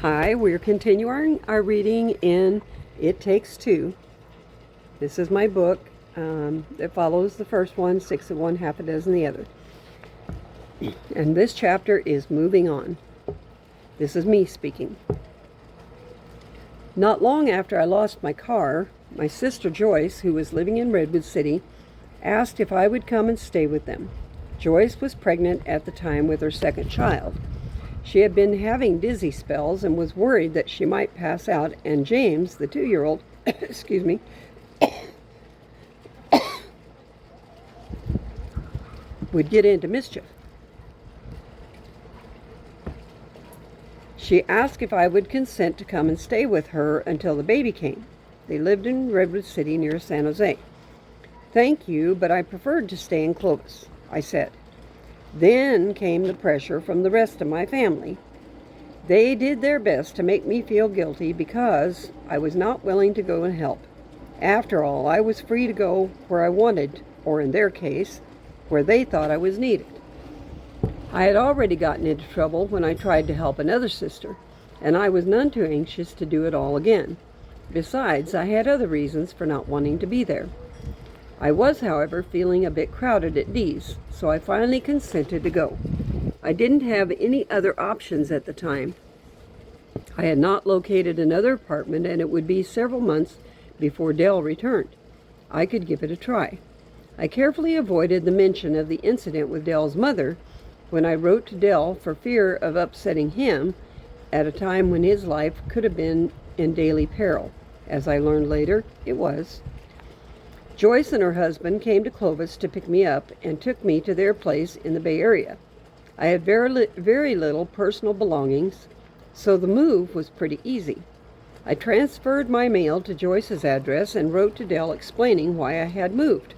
Hi, we're continuing our reading in It Takes Two. This is my book that follows the first one, 6 of one, half a dozen the other. And this chapter is Moving On. This is me speaking. Not long after I lost my car, my sister Joyce, who was living in Redwood City, asked if I would come and stay with them. Joyce was pregnant at the time with her second child. She had been having dizzy spells and was worried that she might pass out, and James, the 2-year-old, excuse me, would get into mischief. She asked if I would consent to come and stay with her until the baby came. They lived in Redwood City near San Jose. "Thank you, but I preferred to stay in Clovis," I said. Then came the pressure from the rest of my family. They did their best to make me feel guilty because I was not willing to go and help. After all, I was free to go where I wanted, or in their case, where they thought I was needed. I had already gotten into trouble when I tried to help another sister, and I was none too anxious to do it all again. Besides, I had other reasons for not wanting to be there. I was, however, feeling a bit crowded at Dee's, so I finally consented to go. I didn't have any other options at the time. I had not located another apartment, and it would be several months before Dell returned. I could give it a try. I carefully avoided the mention of the incident with Dell's mother when I wrote to Dell for fear of upsetting him at a time when his life could have been in daily peril. As I learned later, it was. Joyce and her husband came to Clovis to pick me up and took me to their place in the Bay Area. I had very little personal belongings, so the move was pretty easy. I transferred my mail to Joyce's address and wrote to Dell explaining why I had moved.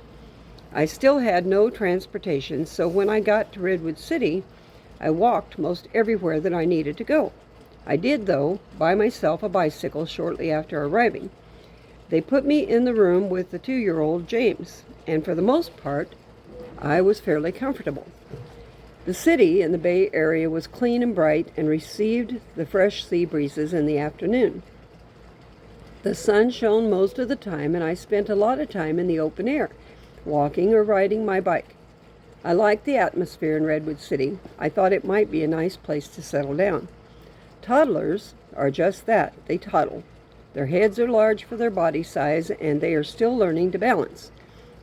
I still had no transportation, so when I got to Redwood City, I walked most everywhere that I needed to go. I did, though, buy myself a bicycle shortly after arriving. They put me in the room with the 2-year-old James, and for the most part, I was fairly comfortable. The city in the Bay Area was clean and bright and received the fresh sea breezes in the afternoon. The sun shone most of the time, and I spent a lot of time in the open air, walking or riding my bike. I liked the atmosphere in Redwood City. I thought it might be a nice place to settle down. Toddlers are just that. They toddle. Their heads are large for their body size, and they are still learning to balance.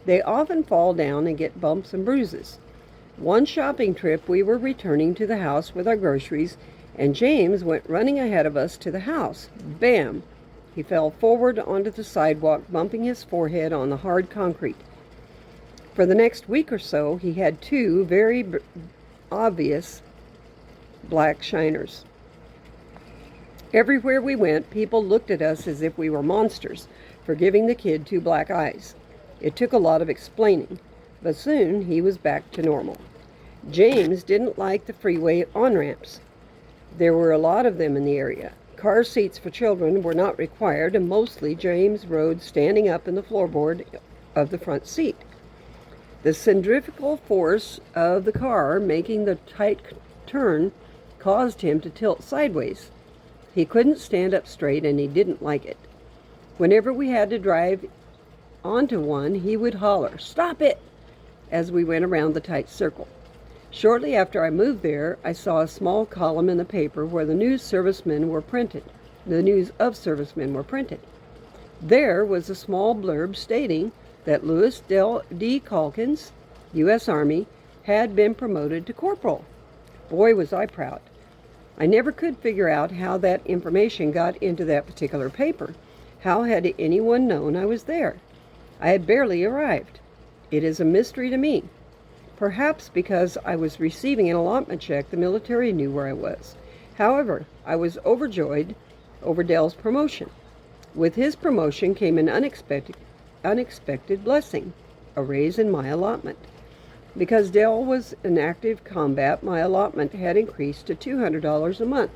They often fall down and get bumps and bruises. One shopping trip, we were returning to the house with our groceries, and James went running ahead of us to the house. Bam! He fell forward onto the sidewalk, bumping his forehead on the hard concrete. For the next week or so, he had 2 very obvious black shiners. Everywhere we went, people looked at us as if we were monsters for giving the kid 2 black eyes. It took a lot of explaining, but soon he was back to normal. James didn't like the freeway on-ramps. There were a lot of them in the area. Car seats for children were not required, and mostly James rode standing up in the floorboard of the front seat. The centrifugal force of the car making the tight turn caused him to tilt sideways. He couldn't stand up straight, and he didn't like it. Whenever we had to drive onto one, he would holler, "Stop it!" as we went around the tight circle. Shortly after I moved there, I saw a small column in the paper where the news of servicemen were printed. There was a small blurb stating that Louis D. Calkins, U.S. Army, had been promoted to corporal. Boy, was I proud. I never could figure out how that information got into that particular paper. How had anyone known I was there? I had barely arrived. It is a mystery to me. Perhaps because I was receiving an allotment check, the military knew where I was. However, I was overjoyed over Dell's promotion. With his promotion came an unexpected blessing, a raise in my allotment. Because Dell was in active combat, my allotment had increased to $200 a month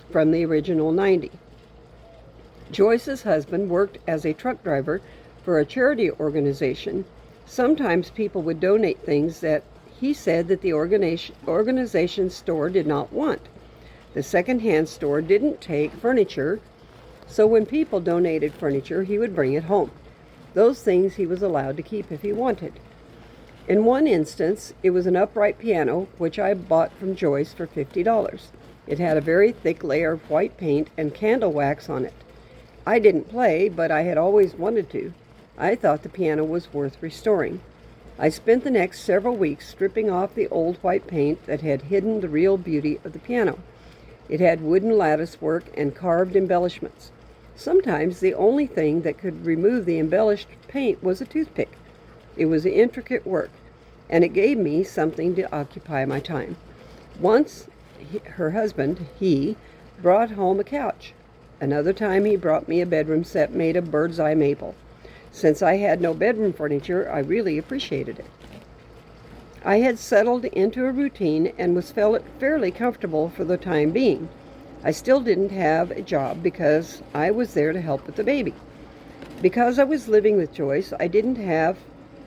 from the original $90. Joyce's husband worked as a truck driver for a charity organization. Sometimes people would donate things that he said that the organization's store did not want. The second-hand store didn't take furniture, so when people donated furniture, he would bring it home. Those things he was allowed to keep if he wanted. In one instance, it was an upright piano, which I bought from Joyce for $50. It had a very thick layer of white paint and candle wax on it. I didn't play, but I had always wanted to. I thought the piano was worth restoring. I spent the next several weeks stripping off the old white paint that had hidden the real beauty of the piano. It had wooden lattice work and carved embellishments. Sometimes the only thing that could remove the embellished paint was a toothpick. It was intricate work, and it gave me something to occupy my time. Once, her husband, brought home a couch. Another time he brought me a bedroom set made of bird's eye maple. Since I had no bedroom furniture, I really appreciated it. I had settled into a routine and was fairly comfortable for the time being. I still didn't have a job because I was there to help with the baby. Because I was living with Joyce, I didn't have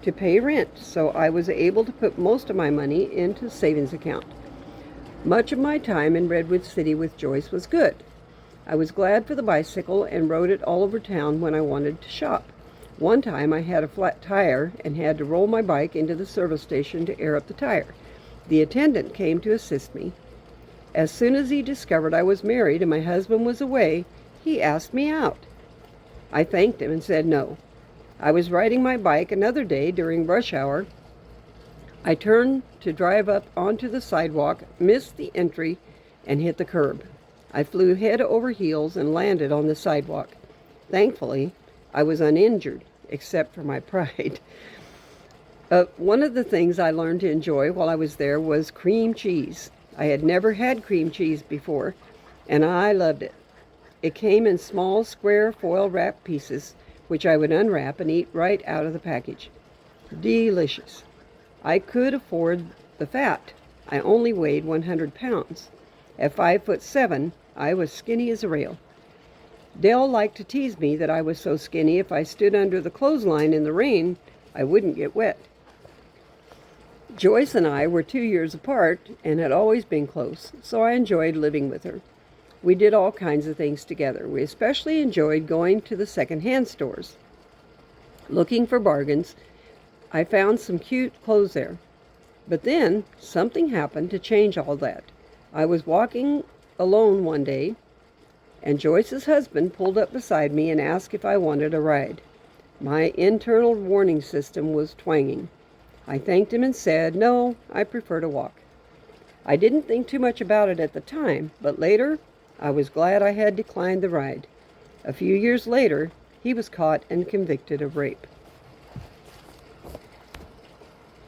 to pay rent, so I was able to put most of my money into a savings account. Much of my time in Redwood City with Joyce was good. I was glad for the bicycle and rode it all over town when I wanted to shop. One time I had a flat tire and had to roll my bike into the service station to air up the tire. The attendant came to assist me. As soon as he discovered I was married and my husband was away, he asked me out. I thanked him and said no. I was riding my bike another day during rush hour. I turned to drive up onto the sidewalk, missed the entry, and hit the curb. I flew head over heels and landed on the sidewalk. Thankfully, I was uninjured, except for my pride. One of the things I learned to enjoy while I was there was cream cheese. I had never had cream cheese before, and I loved it. It came in small, square, foil-wrapped pieces, which I would unwrap and eat right out of the package. Delicious. I could afford the fat. I only weighed 100 pounds. At 5'7", I was skinny as a rail. Dale liked to tease me that I was so skinny if I stood under the clothesline in the rain, I wouldn't get wet. Joyce and I were 2 years apart and had always been close, so I enjoyed living with her. We did all kinds of things together. We especially enjoyed going to the second-hand stores. Looking for bargains, I found some cute clothes there. But then something happened to change all that. I was walking alone one day, and Joyce's husband pulled up beside me and asked if I wanted a ride. My internal warning system was twanging. I thanked him and said, no, I prefer to walk. I didn't think too much about it at the time, but later, I was glad I had declined the ride. A few years later, he was caught and convicted of rape.